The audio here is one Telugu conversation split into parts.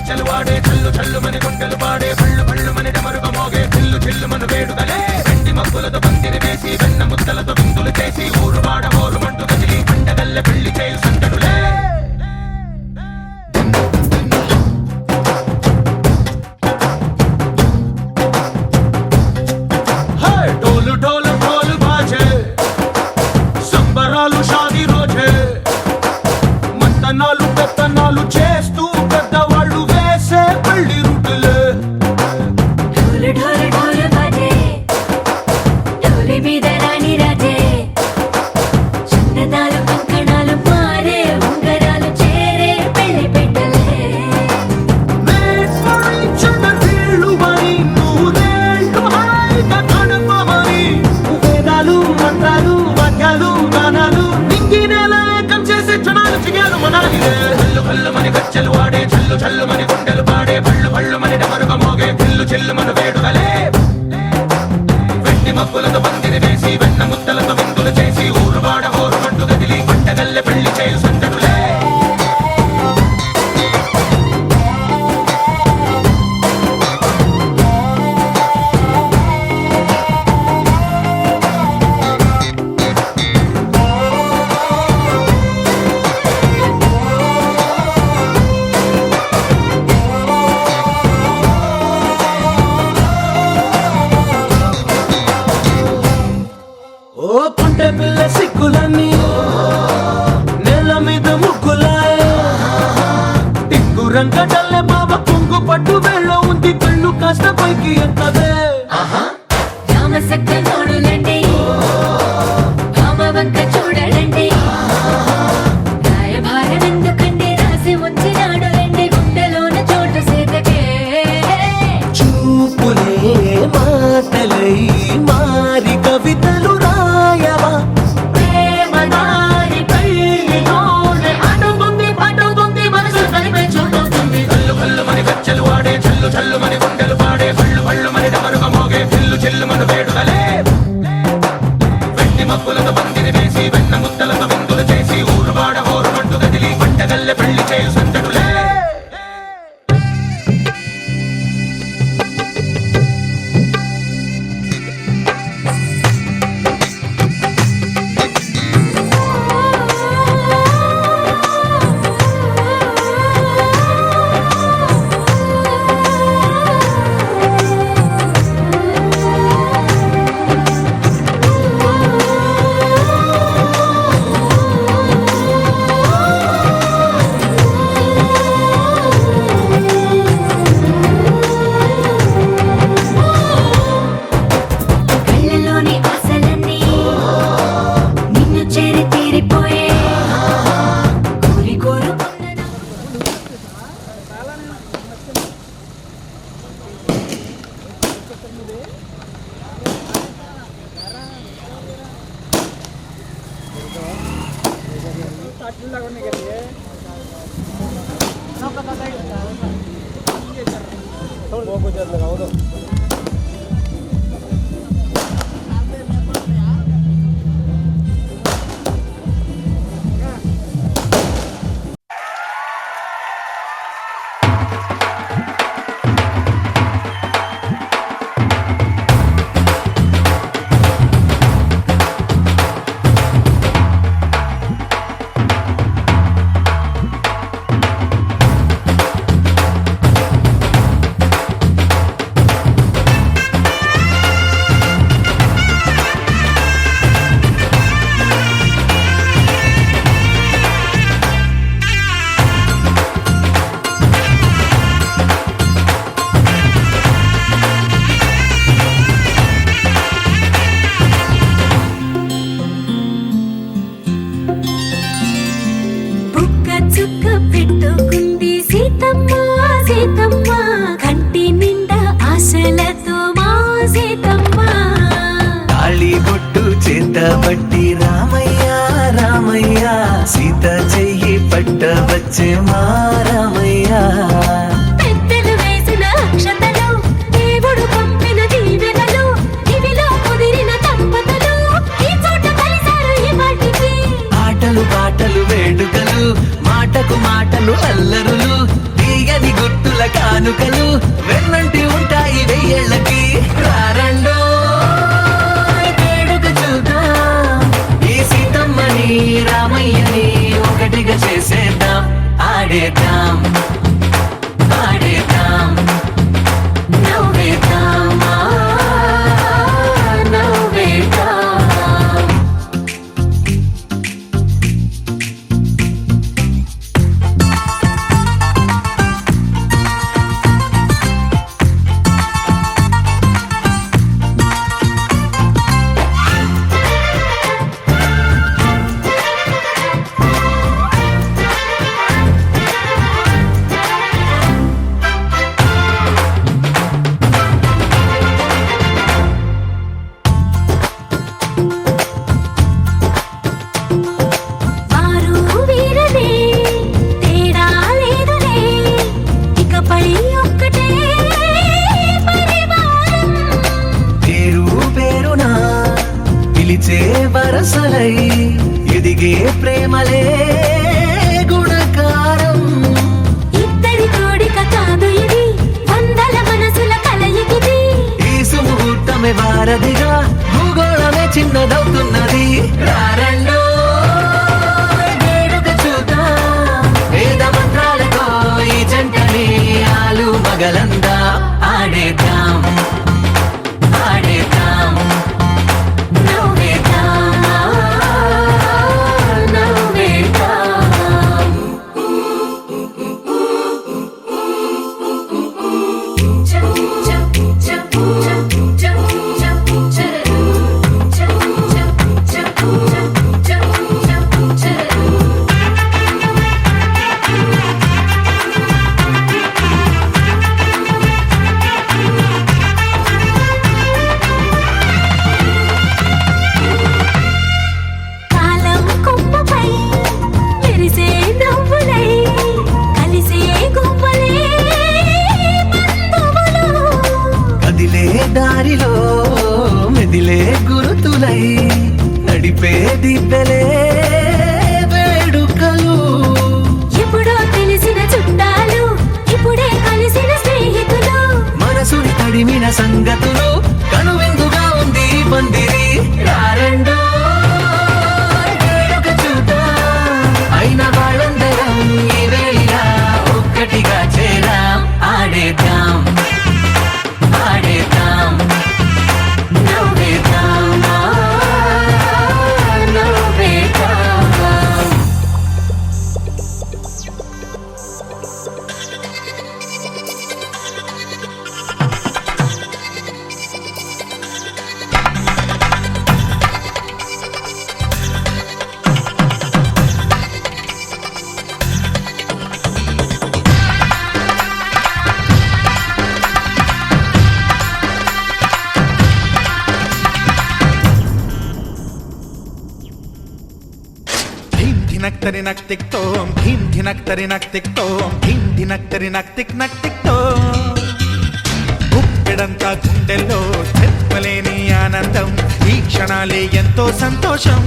గజ్జలు వాడే చల్లు చల్లు మని గుండెలు పాడే పళ్ళు పళ్ళు మని డమరుగ మోగే చిల్లు చిల్లు మను వేడుదలే వెండి మబ్బులతో పందిరి వేసి వెన్న ముద్దలతో విందులు చేసి ఊరు వాడ ఊరు మంటు కదిలి పండగల్ల పెళ్లి చేయు సందడులే ढोल ढोल ढोल बाजे संबरालु शादी रोजे मंतनालु పెత్తనాలు చేస్తూ పెద్దవాళ్ళు వేసే పెళ్లి రుటులే ढोल ढोल ढोल बाजे ढोली మీద రాణి రాజే చందనాలు కంకణాలు మారే ఉంగరాలు చేరే పెళ్లి పెట్టలే మేడ్ ఫర్ ఈచ్ అదర్ వీళ్ళు మరి నూరేళ్ళు హాయిగా గడపమని వేదాలు మంత్రాలు వాక్యాలు గానాలు నింగినేల ఏకం చేసే క్షణాలు చిగాలు మనాలిలే హల్లు హల్లు మని గజ్జలు వాడే చల్లు చల్లు మని గుండెలు పాడే పళ్ళు పళ్ళు మని డమరుగ మోగే చిల్లు చిల్లు మను వేడుదలే వెండి మబ్బులతో పందిరి వేసి వెన్న ముద్దలతో విందులు చేసి ఊరు వాడ ఊరు మంటు కదిలి పండగల్లె పెళ్లి చేయు సందడులే ఓ పుంటె పిల్ల సిక్కులన్నీ నేల మీద ముగ్గులాయ టింగు రంగడల్లె బాబ కుంగు పట్టు వెళ్ళ ఉంది కళ్ళు కాస్త పైకి ఎత్తదే రామ సక్క నోడులండి రామ వంక చూడలండి రాయభారం ఎందుకండి రాసి ఉంచినాడు రండి గుండెలోన చోటు సీతకే చూపులే మాటలై మారి కవితలు రాయవా ప్రేమ దారి పెళ్లిలోనే అడుగుంది పడుతుంది మనసు కలిపే చూడుతుంది కల్లు కల్లు మని గజ్జలు వాడే చల్లు చల్లు మని గుండెలు పాడే పళ్ళు పళ్ళు మని డమరుగ మోగే చిల్లు చిల్లు మను వేడుదలే వెండి మబ్బులతో పందిరి వేసి వెన్న ముద్దలతో విందులు చేసి ఊరు వాడ ఊరు మంటు కదిలి పండగల్లె పెళ్లి చేయు సందడులే కళ్ళలోని ఆశలన్నీ నిన్ను చేరి తీరిపోయే కోరి కోరుకున్న బుక్క చుక్క పెట్టుకుంది సీతమ్మ సీతమ్మ కంటి నిండా ఆశలతో మా సీతమ్మ తాళి బొట్టు చేత పట్టి రామయ్య రామయ్య సీత చెయ్యి పట్ట వచ్చే మా రామయ్య పెద్దలు వేసిన అక్షతలు దేవుడు పంపిన దీవెనలు ఇవిలో కుదిరిన దంపతులు ఈ చోట కలిసారు ఈ వాటికి ఆటలు పాటలు వేడుకలు మాటకు మాటలు అల్లరులు తీయని గుర్తుల కానుకలు వెన్నంటి ఉంటాయి వెయ్యేళ్ళకి రారండో వేడుక చూద్దాం ఈ సీతమ్మని రామయ్యని ఒకటిగా చేసేద్దాం ఆడేద్దాం ఆడేద్దాం నవ్వేద్దాం నవ్వేద్దాం వారు వీరనే తేడా లేదులే ఇకపై ఒక్కటే పరివారం పేరు పేరునా పిలిచే వరసలై ఎదిగే ప్రేమలే గుణకారం ఇద్దరి కోడిక కాదు ఇది వందల మనసుల కలయికిది ఈ సుముహూర్తమే వారధిగా భూగోళమే చిన్నదవుతున్నది రారండో వేడుక చూద్దాం వేద మంత్రాలతో ఈ జంటని ఆలు మగలందా ఆడేద్దాం ఆడేద్దాం నవ్వేద్దాం నవ్వేద్దాం కాలం కొమ్మపై మెరిసే నవ్వులై కలిసే గువ్వలే బంధువులు కదిలే దారిలో మెదిలే గురుతులై నడిపే దిబ్బెలే వేడుకలు ఎప్పుడో తెలిసిన చుట్టాలు ఇప్పుడే కలిసిన స్నేహితులు మనసుని తడిమిన సంగతులు కనువిందుగా ఉంది ఈ పందిరి రారండో వేడుక చూద్దాం అయిన వాళ్ళందరం ఈ వేళ ఒక్కటిగా చేరాం ఆడేద్దాం ఆడేద్దాం నవ్వేద్దాం నవ్వేద్దాం ధీం ధినక్తరి నక్తిక్తోం ధీం ధినక్తరి నక్తిక్తోం ధీం ధినక్తరి నక్తిక్తోం గుప్పెడంతా గుండెల్లో చెప్పలేని ఆనందం ఈ క్షణాలే ఎంతో సంతోషం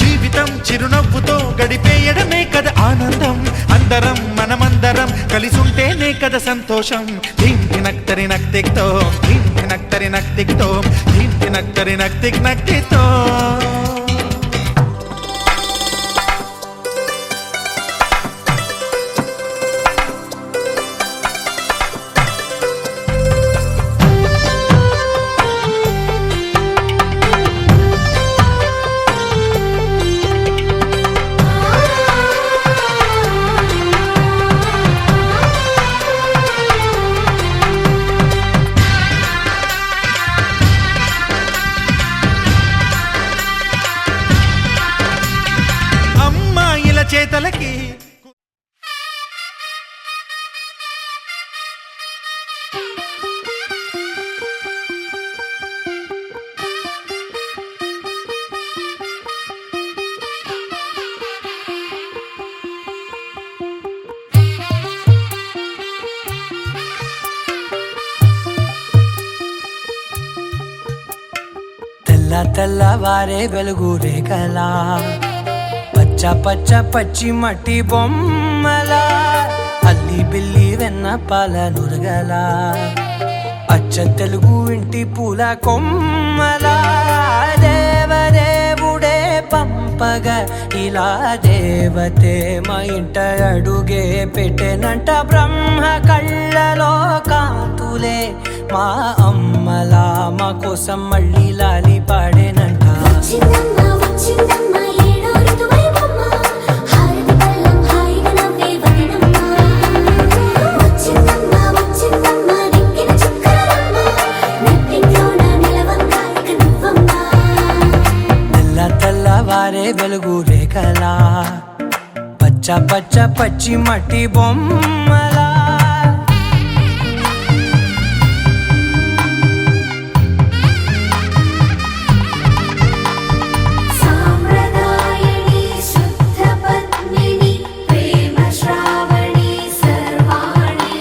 జీవితం చిరునవ్వుతో గడిపేయడమే కదా ఆనందం అందరం మనమందరం కలిసుంటేనే కదా సంతోషం ధీం ధినక్తరి నక్తిక్తోం ధీం ధినక్తరి నక్తిక్తోం ధీం ధినక్తరి నక్తిక్తోం చేతలకి తెల్లవారే వెలుగు రేఖలా పచ్చ పచ్చ పచ్చి మట్టి బొమ్మలా అల్లి బిల్లి వెన్న పాల నురగల అచ్చ తెలుగు ఇంటి పూల కొమ్మల దేవదేవుడే పంపగ ఇలా దేవతే మా ఇంట అడుగే పెట్టెనంట బ్రహ్మ కళ్ళలో కాంతులే మా అమ్మలా మా కోసం మళ్ళీ లాలి పాడేనంట వచ్చిందమ్మ వచ్చిందమ్మ ఏడో ఋతువైవమ్మ హారతి పళ్ళం హాయిగా నవ్వే వదనమ్మ వచ్చిందమ్మ వచ్చిందమ్మ నెక్కిన చుక్కలమ్మ నెట్టింట్లోన నిలవంగా ఇక నువ్వమ్మ తెల్ల తెల్లవారే వెలుగు రేఖలా పచ్చ పచ్చ పచ్చి మట్టి బొమ్మలా సాంప్రదాయని శుద్ధ పద్మిని ప్రేమ శ్రావణి సర్వాణి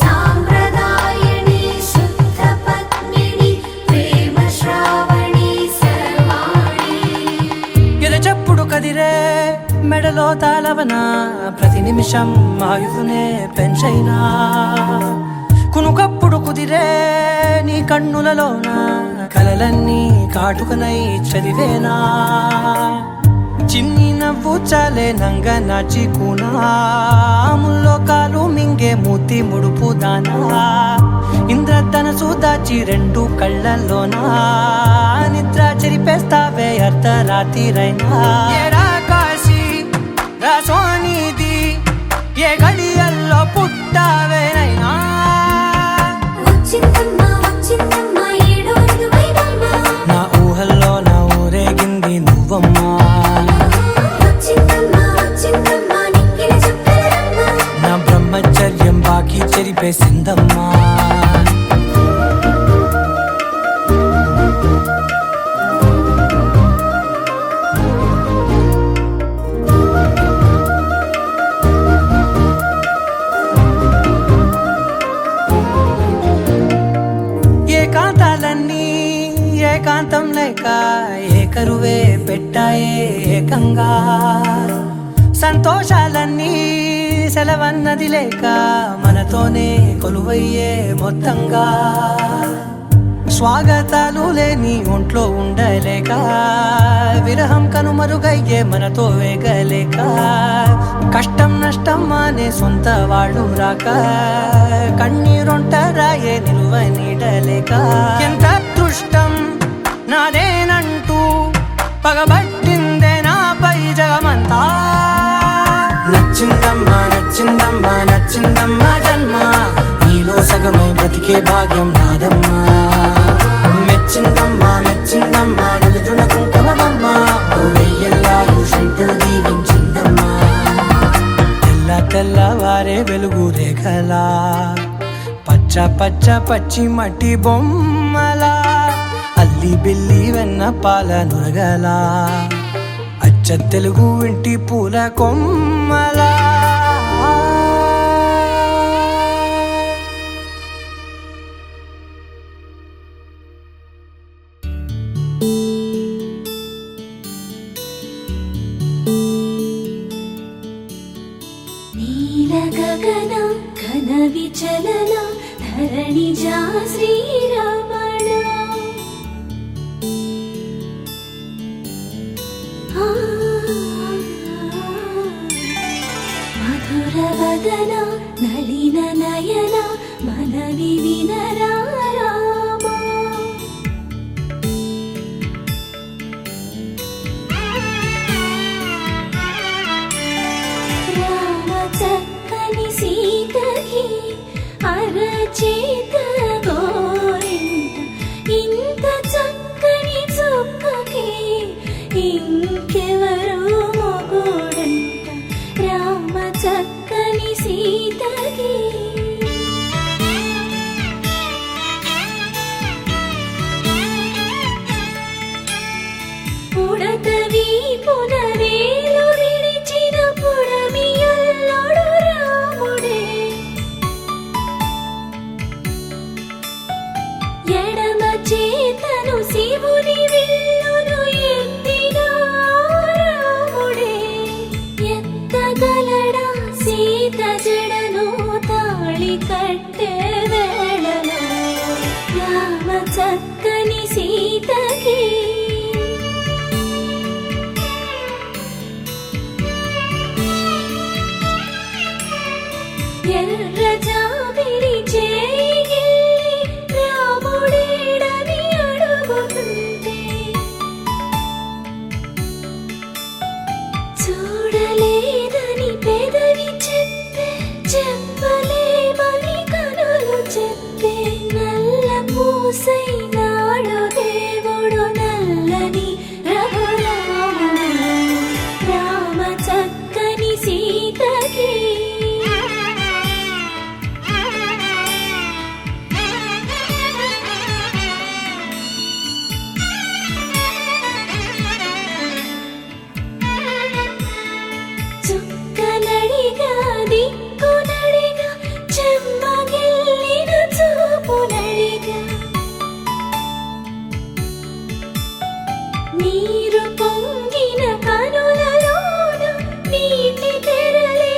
సాంప్రదాయని శుద్ధ పద్మిని ప్రేమ శ్రావణి సర్వాణి ఎరచప్పుడు కదిరే మెడలో తాళవన ప్రతి నిమిషం ఆయుధునే పెంచైనా కునుకప్పుడు కుదిరే నీ కన్నులలోన కలలన్నీ కాటుకనై చదివేనా చిన్ని నవ్వు చాలే నంగ నాచి కూనాముల్లో కాలు మింగే మూతి ముడుపు దానా ఇంద్రధనసు దాచి రెండు కళ్ళల్లోనా నిద్ర చెరిపేస్తావే అర్ధరాత్రిరైనా ఏరా కాశీ రాసోనిది ఏ గడియల్లో పుట్టావేనైనా వచ్చిందమ్మ వచ్చిందమ్మ ఏడో ఋతువైవమ్మ నా ఊహల్లో నా ఊరేగింది నువ్వమ్మా వచ్చిందమ్మ వచ్చిందమ్మ నెక్కిన చుక్కలమ్మ నా బ్రహ్మచర్యం బాకీ చెరిపేసిందమ్మా ఏకాంతాలన్నీ ఏకాంతం లేక ఏకరువే పెట్టాయే ఏకంగా సంతోషాలన్నీ సెలవన్నది లేక మనతోనే కొలువయ్యే మొత్తంగా స్వాగతాలు లేని ఒంట్లో ఉండలేక విరహం కనుమరుగయ్యే మనతో వేగలేక కష్టం నష్టం అనే సొంత వాళ్ళు రాక కన్నీరొంటరాయే నిలువ నీడలేక ఎంత అదృష్టం నాదేనంటూ పగబట్టిందే నాపై జగమంతా నచ్చిందమ్మా నచ్చిందమ్మా నచ్చిందమ్మా జన్మ నీలో సగమై బ్రతికే భాగ్యం నాదమ్మా మెచ్చిందమ్మా మెచ్చిందమ్మా నిలుచున కుంకుమమ్మా వెయ్యల్లాలు శంకులు దీవించిందమ్మా తెల్ల తెల్లవారే వెలుగు రేఖలా పచ్చ పచ్చ పచ్చి మట్టి బొమ్మలా అల్లి బిల్లి వెన్న పాల నురగలా అచ్చ తెలుగు ఇంటి పూల కొమ్మలా నీల గగన ఘన విచలన ధరణిజా శ్రీరమణ మధుర వదన నళిన నయన మనవి వినరా రామా రామ చక్కని సీతకి అరచేత గోరింట ఇంత చక్కని చుక్కకి ఇంకెవరు మొగుడంట రామ చక్కని సీతకి సొగసైనాడు దేవుడు నల్లని రఘురాముడు రామ చక్కని సీతకి చుక్కనడిగా దిక్కునడిగా చెమ్మగిల్లిన చూపునడిగా నీరు పొంగిన కనులలోన నీటి తెరలే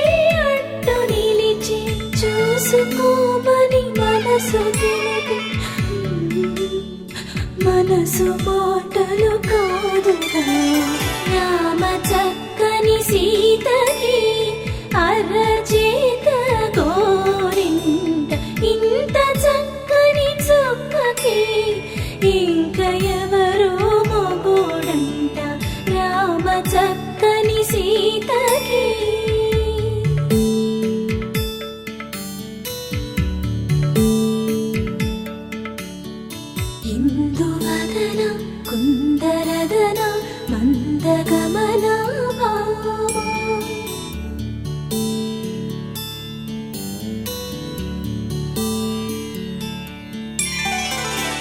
అడ్డు నిలిచి చూసుకోమని మనసు తెలుగు మనసు మాటలు కాదుగా రామ చక్కని సీతకి అరచేత గోరింట ఇంత చక్కని చుక్కకి ఇంక ఎవరో మొగుడంట రామ చక్కని సీతకి ఇందువదన కుందరదన మందగమన భామా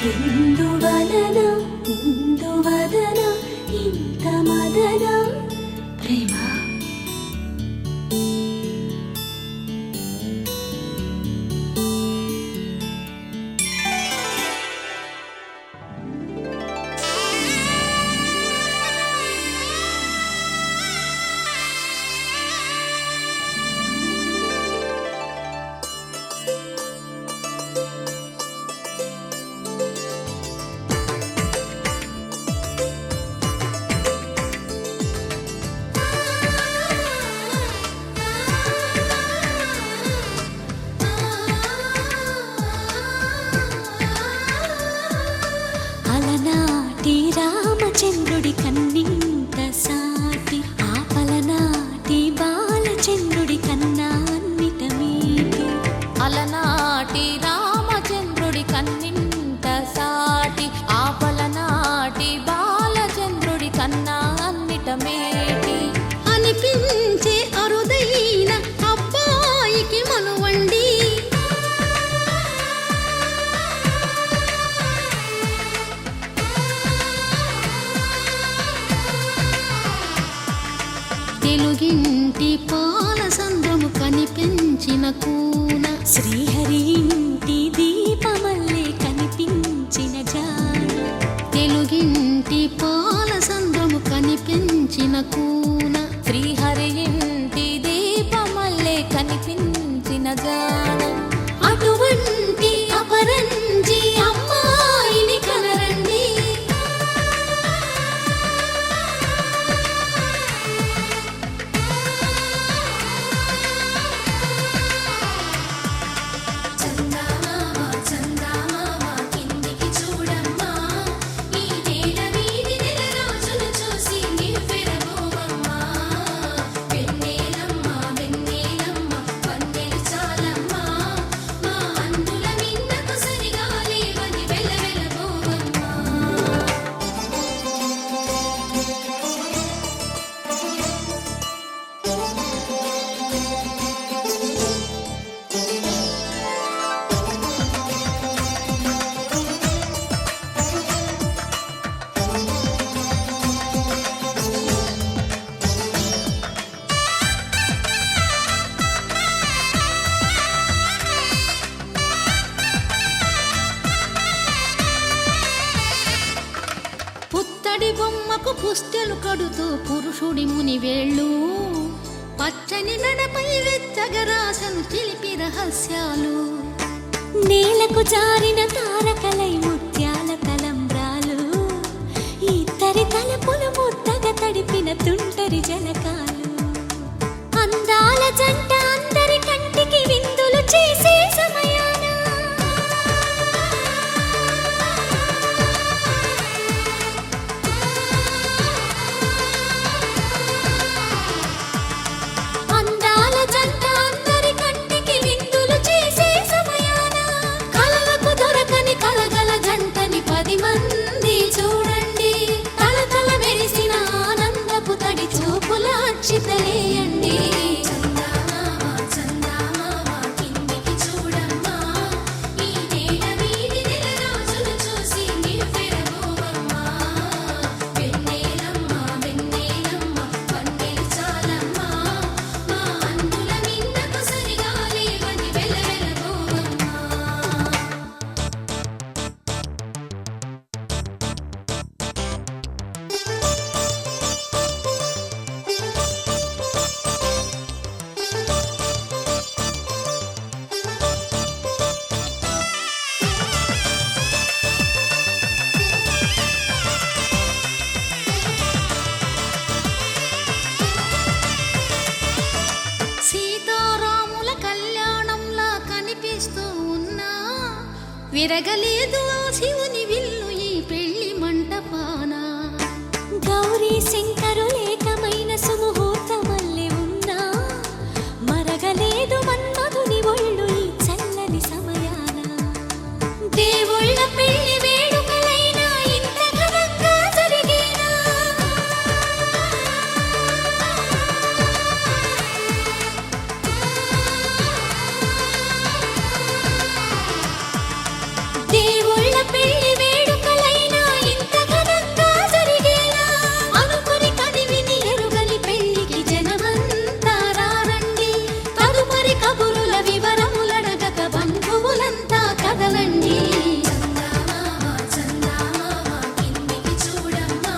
ఇందువదన ఇందువదన ఇంత మదన ప్రేమ అలనాటి రామచంద్రుడి కన్నింత సాటి ఆపలనాటి బాలచంద్రుడి కన్నా అన్నిట మీటి అలనాటి రామచంద్రుడి కన్నింత సాటి ఆపలనాటి బాలచంద్రుడి కన్నా అన్నిట మేటి అనిపించే అరుదైన అబ్బాయికి మనువండి తెలుగింటి పాల సంద్రము కనిపించిన కూన శ్రీహరి ఇంటి దీపమల్లే కనిపించిన జాన తెలుగింటి పాల సంద్రము కనిపించిన కూన శ్రీహరి ఇంటి దీపమల్లే కనిపించిన జాన అటువంటి అపరంజి అమ్మాయిని కనరండి చందమామ చందమామ కిందికి చూడమ్మా ఈ నేల వీధి నెల రోజులు చూసి నివ్వెరబోవమ్మా వెన్నెలమ్మ వెన్నెలమ్మ వన్నెలు చాలమ్మా మా అందుల మిన్నకు సరిగా లేవని వెలవెలబోవమ్మా పుత్తడి బొమ్మకు పుస్తెలు కడుతూ పురుషుడి ముని వేళ్ళు పచ్చని నడపై వెచ్చగరాసను చిలిపి రహస్యాలు నేలకు జారిన తారకలై ముత్యాల తలంబ్రాలు ఇద్దరి తలపులు ముద్దగా తడిపిన తుంటరి జలకాలు అందాల జంట అందరి కంటికి విందులు చేసే సమయాన అందాల జంట అందరి కంటికి విందులు చేసే సమయాన కలలకు దొరకని కలగల జంట మెరగలేదు ఆ శివుని విల్లు ఈ పెళ్లి మంటపాన గౌరీ శంకరు ఏకమైన సుముహూర్తమల్లె ఉన్నా మరగలేదు మన్మధుని ఒళ్ళు ఈ చల్లని సమయాన దేవుళ్ళ పెళ్లి వేడుకలైనా ఇంత ఘనంగా జరిగేనా దేవుళ్ళ పెళ్లి వేడుకలైనా ఇంత ఘనంగా జరిగేనా అనుకుని కనివిని ఎరుగని పెళ్లికి జనమంతా రారండి తదుపరి కబురుల వివరములడగక బంధువులంతా కదలండి చందమామ కిందికి చూడమ్మా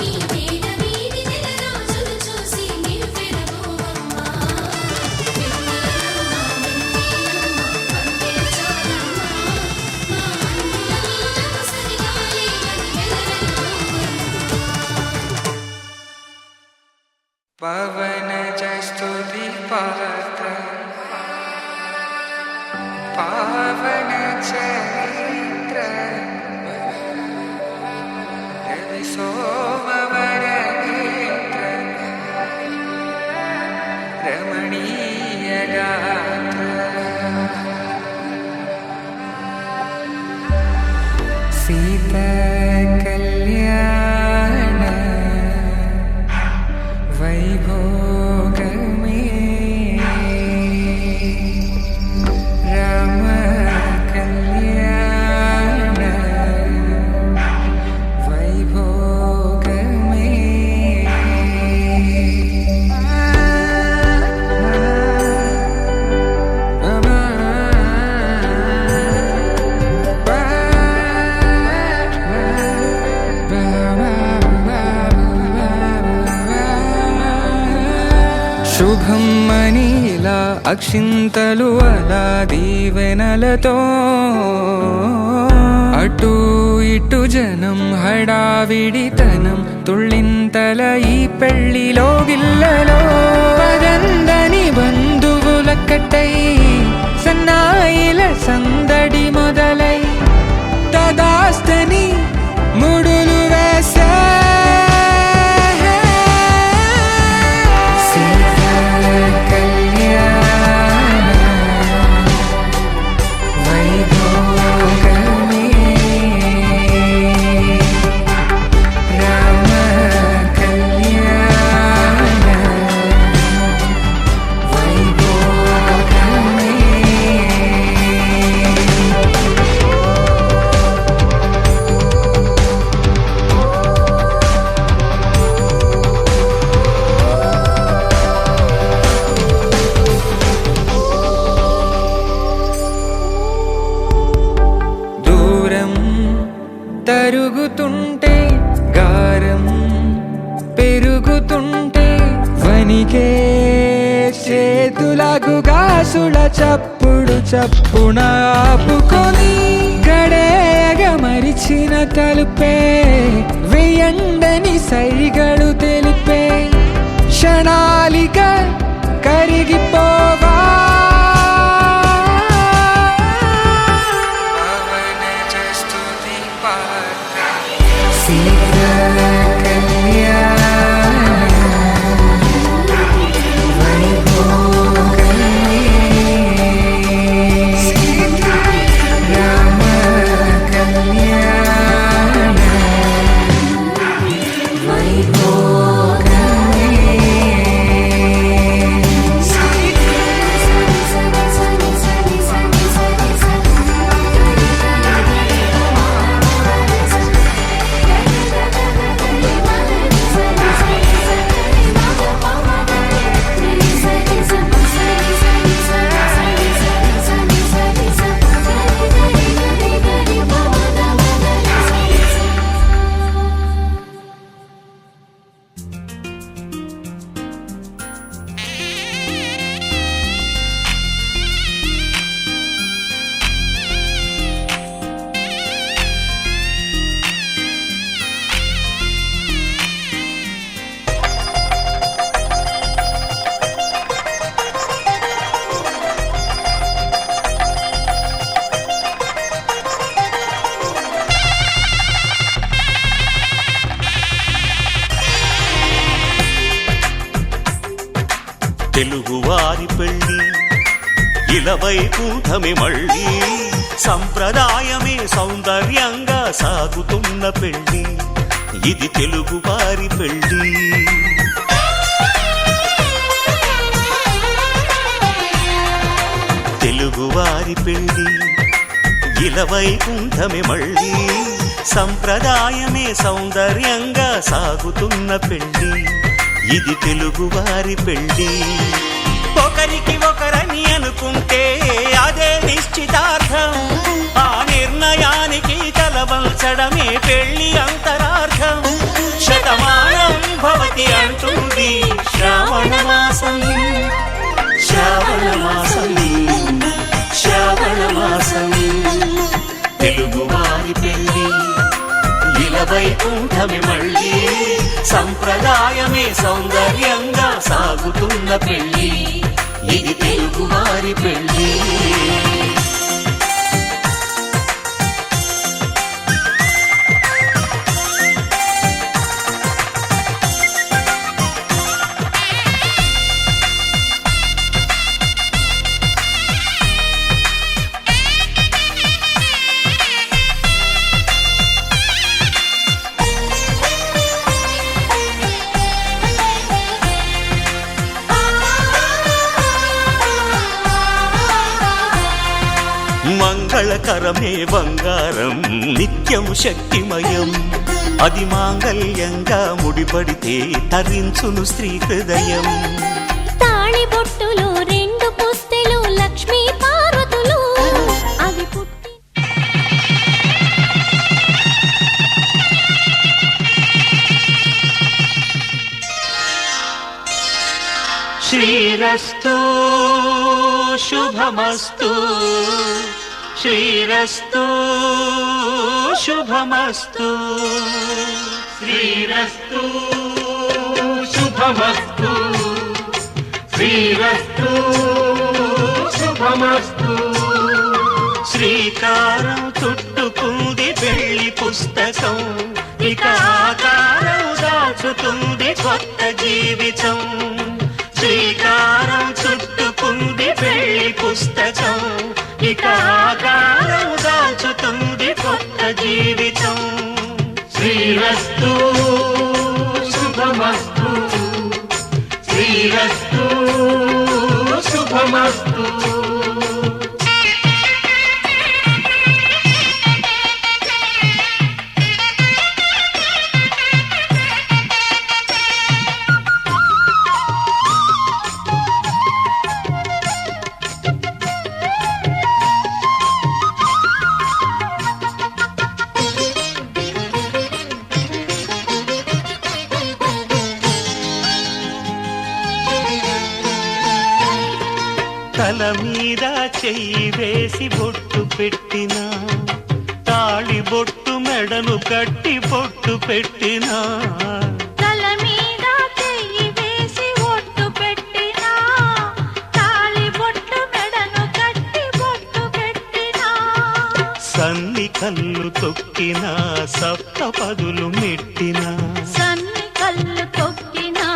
ఈ వేళ వీధి నెల రోజులు చూసి నివ్వెరబోవమ్మా పవన జస్తుతి పాత్ర పావన చరిత్ర రవి సోమవర నేత్ర రమణీయ గాత్ర సీత కళ్యాణ వైభోగమే రామ కళ్యాణ వైభోగమే శుభం మనీలా అక్షింతలు అలా దీవెనలతో అటు ఇటు జనం హడావిడితనం తుళ్ళింతల ఈ పెళ్లిలో గిల్లలో పదందని బంధువులక్కటై సన్నాయిల సందడి మొదలై తదాస్తని ముడులు వేసే తరుగుతుంటే గారం పెరుగుతుంటే వనికే చేతులకు గాసుల చప్పుడు చప్పున ఆపుకొని గడేగ మరిచిన తలుపే వెయ్యండని సైగడు తెలిపే క్షణాలిక కరిగిపోవా వైభోగమే తెలుగువారి పెళ్ళి ఇలవైకుంఠమే మళ్ళీ సంప్రదాయమే సౌందర్యంగా సాగుతున్న పెళ్ళి ఇది తెలుగువారి పెళ్ళి తెలుగువారి పెళ్ళి ఇలవైకుంఠమే మళ్ళీ సంప్రదాయమే సౌందర్యంగా సాగుతున్న పెళ్ళి ఇది తెలుగువారి పెళ్ళి ఒకరికి ఒకరని అనుకుంటే అదే నిశ్చితార్థం ఆ నిర్ణయానికి తలవంచడమే పెళ్లి అంతరార్థం శతమానం భవతి అంటుంది శ్రావణ మాసం శ్రావణ మాసం శ్రావణ మాసం తెలుగువారి పెళ్ళి ఇలవైకుంఠమే మళ్ళీ సంప్రదాయమే సౌందర్యంగా సాగుతున్న పెళ్ళి ఇది తెలుగువారి పెళ్ళి మంగళకరమే బంగారం నిత్యం శక్తిమయం అది మాంగళ్యంగా ముడిపడితే తరించును స్త్రీ హృదయం తాళి బొట్టులు రెండు పుస్తెలు లక్ష్మీ పార్వతులు అవి పుట్టి శ్రీరస్తు శుభమస్తు శ్రీరస్తు శుభమస్తు శ్రీరస్తు శుభమస్తు శ్రీరస్తు శుభమస్తు శ్రీకారం చుట్టుకుంది పెళ్లి పుస్తకం ఇక ఆకారం దాచుతుంది కొత్త జీవితం శ్రీకారం చుట్టుకుంది పెళ్లి పుస్తకం ఇక ఆకారం దాచుతుంది కొత్త జీవితం శ్రీరస్తు శుభమస్తు శ్రీరస్తు శుభమస్తు తల మీద చెయ్యి వేసి బొట్టు పెట్టినా తాళి బొట్టు మెడను కట్టి బొట్టు పెట్టినా తల మీద చెయ్యి వేసి ఒట్టు పెట్టినా తాళి బొట్టు మెడను కట్టి బొట్టు పెట్టినా సన్ని కళ్ళు తొక్కినా సప్త పదులు మెట్టినా సన్ని కళ్ళు తొక్కినా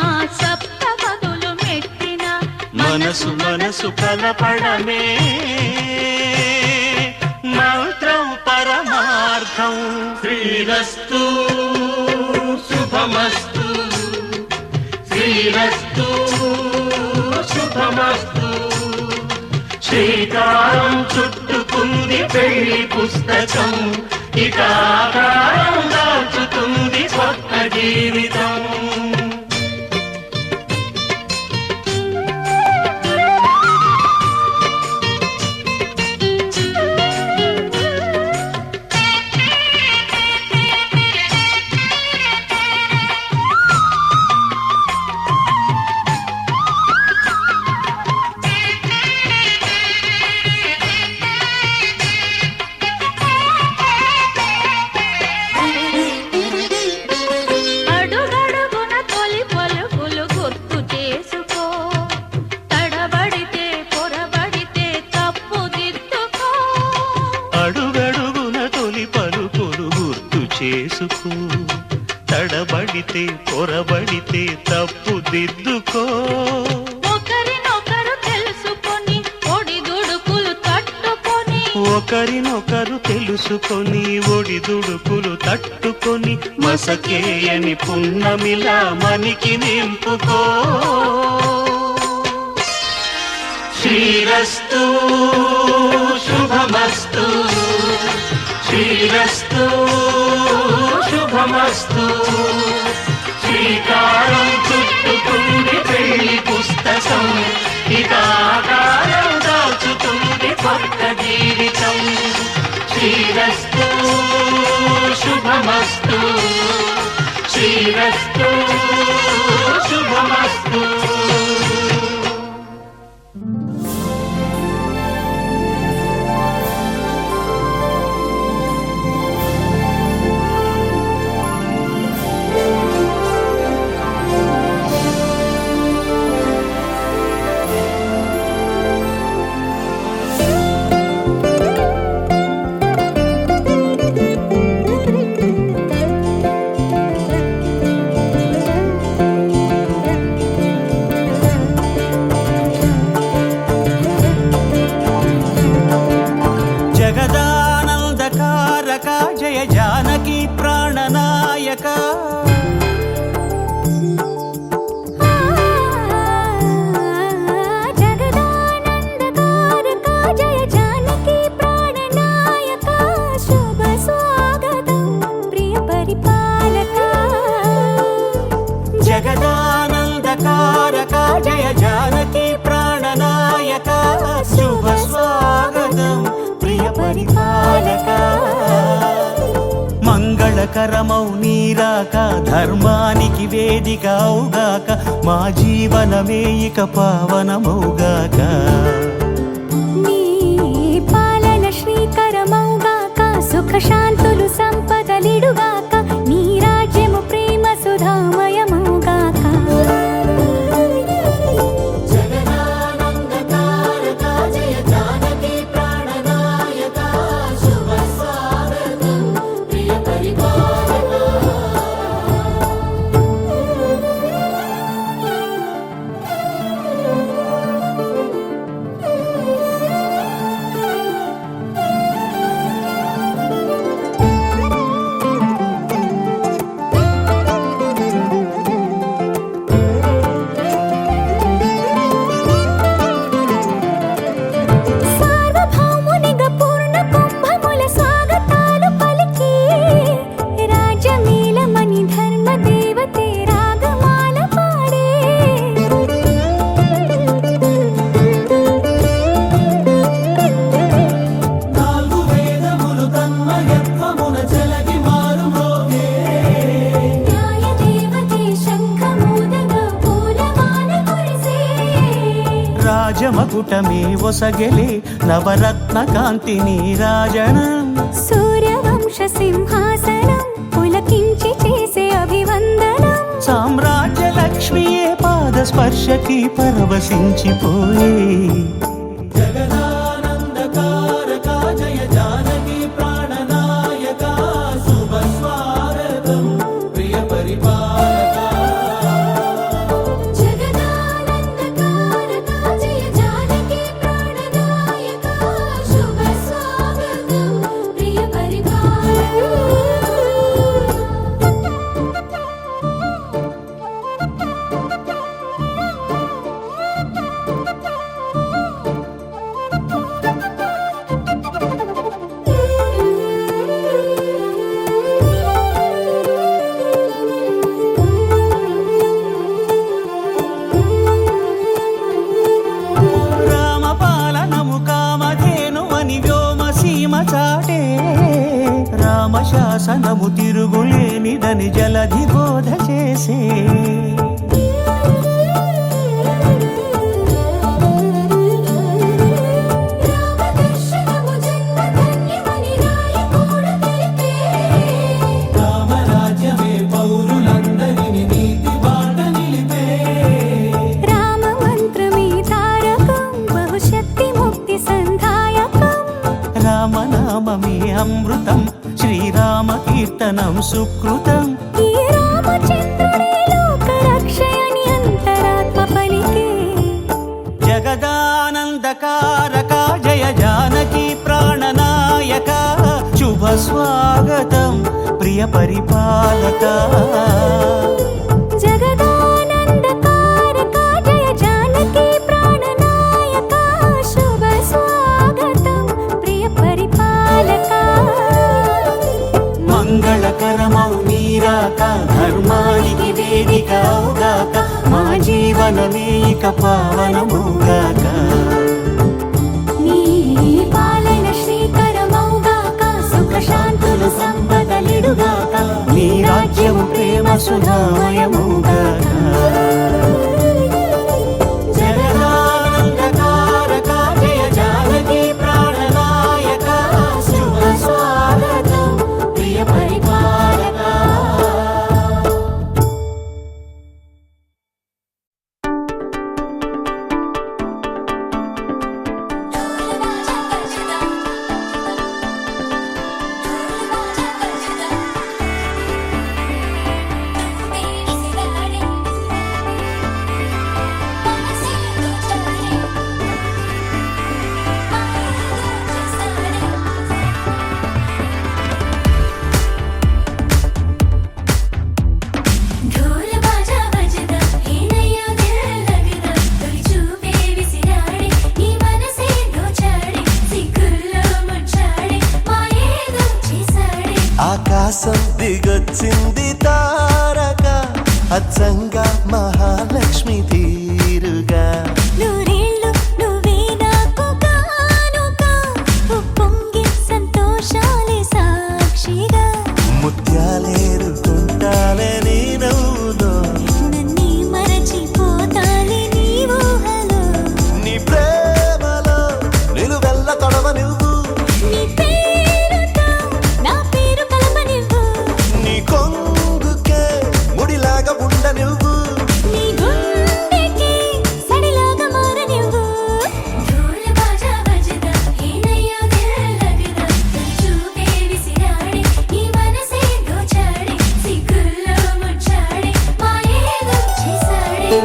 సప్త పదులు మెట్టినా మనసు మనసు కలపడమే మంత్రం పరమార్థం శ్రీరస్తు శుభమస్తు శ్రీరస్తు శుభమస్తు శ్రీకారం చుట్టుకుంది పెళ్లి పుస్తకం ఇక ఆకారం దాచుతుంది కొత్త జీవితం అడుగడుగున తొలి పలుకులు గుర్తు చేసుకో తడబడితే పొరబడితే తప్పు దిద్దుకో అడుగడుగున తొలి పలుకులు గుర్తు చేసుకో తడబడితే పొరబడితే తప్పు దిద్దుకో ఒకరి ఒకరినొకరు తెలుసుకొని ఒడిదుడుకులు తట్టుకొని మసకేయని పున్నమిలా మనికి నింపుకో. శ్రీరస్తు శుభమస్తు, శ్రీరస్తు శుభమస్తు. శ్రీకారం చుట్టుకుంది పెళ్లి పుస్తకం, ఇక ఆకారం దాచుతుంది కొత్త జీవితం. శ్రీరస్తు శుభమస్తు, శ్రీరస్తు శుభమస్తు. జగదానందకారక జయ జానకి ప్రాణనాయక. జగదానందకారక జయ జానకి ప్రాణనాయక. శుభ స్వాగతం ప్రియ పరిపాలక. జగదానందకారక జయ జానకి ప్రాణనాయక. శుభ స్వాగతం ప్రియ పరిపాలక. మంగళకరమౌ నీరాక, ధర్మానికి వేదిక అవుగాక, మా జీవనమే ఇక పావనమౌగాక. నీ పాలన శ్రీకరమౌగాక, సుఖ శాంతులు సంపదలిడుగాక, నీ రాజ్యము ప్రేమ సుధామయమౌగాక. జగదానందకారక జయ జానకి ప్రాణనాయక. శుభ స్వాగతం ప్రియ పరిపాలక. సార్వభౌమునిగా పూర్ణ కుంభముల స్వాగతాలు పలికి, రాజమేళమణి ధర్మ దేవతే రాగమాల పాడే. నాలుగు వేదములు తన్మయత్వమున జలగి మారుమోగే. న్యాయ దేవతే శంఖమూదగా పూలమాల కురిసే. రాజమకుటమే ఒసగెలే నవరత్న కాంతి నీరాజనం. సూర్యవంశ సింహాసనం పులకించి చేసే అభివందనం. సామ్రాజ్య లక్ష్మియే పాద స్పర్శకి పరవశించిపోయే. జగదానందకారక జయ జానకి ప్రాణనాయక. శుభ స్వాగతం ప్రియ పరిపాలక. జగదానందకారక జయ జానకి ప్రాణనాయక. శుభ స్వాగతం ప్రియ పరిపాలక. రామపాలనము కామధేను అని వ్యోమసీమ చాటే. రామశాసనము తిరుగులేనిదని జలధి బోధ చేసే. రామదర్శనము జన్మధన్యమని రాయకూడ తెలిపే. రామరాజ్యమే పౌరులందరిని నీతి బాట నిలిపే. రామ మంత్రమే తారకం బహుశక్తి ముక్తి సంధాయకం. రామనామమే అమృతం, శ్రీరామ కీర్తనం సుకృతం. ఈ రామచంద్రుడే లోకరక్షయని అంతరాత్మ పలికే. జగదానందకారక జయ జానకి ప్రాణనా ప్రియ పరిపాలక జగదానందకారక జయ జానకి ప్రాణనాయక శుభ స్వాగతం ప్రియ పరిపాలక మంగళకరమౌ నీరాక ధర్మానికి వేదిక అవుగాక మా జీవనమే ఇక పావనముగాక నీ పాలన శ్రీకరమౌగాక సుఖ శాంతులు సంపదలిడుగాక నీ రాజ్యము ప్రేమ సుధామయముగాక జగదానందకారక జయ జానకి ప్రాణనాయక శుభ స్వాగతం ప్రియ పరిపాలక ढोल बाजा बजदा हेनయ్యో దిల్ लगदा తొలి చూపే విసిరాడే నీ మనసే దోచాడే సిగ్గుల్లో ముచ్చాడే మాయేదో చేసాడే ఆకాశం దిగొచ్చింది తారక అచ్చంగా మహాలక్ష్మి తీరుగా నూరేళ్ళు నువ్వే నాకు కానుక ఉప్పొంగే సంతోషాలే సాక్షిగా ముత్యాలేరుకుంటానే నీ నవ్వులో నన్నే మరచిపోతానే నీ ఊహలో నీ ప్రేమలో నిలువెల్ల తొడవ నువ్వు నీ పేరుతో నా పేరు కలపనివ్వు నీ కొంగుకే ముడిలాగా ఉండ నువ్వు నీ గుండెకి సడిలాగా మారనివ్వు ढोल बाजा बजदा हेनయ్యో దిల్ लगदा తొలి చూపే విసిరాడే నీ మనసే దోచాడే సిగ్గుల్లో ముచ్చాడే మాయేదో చేసాడే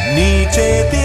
నీ చేతి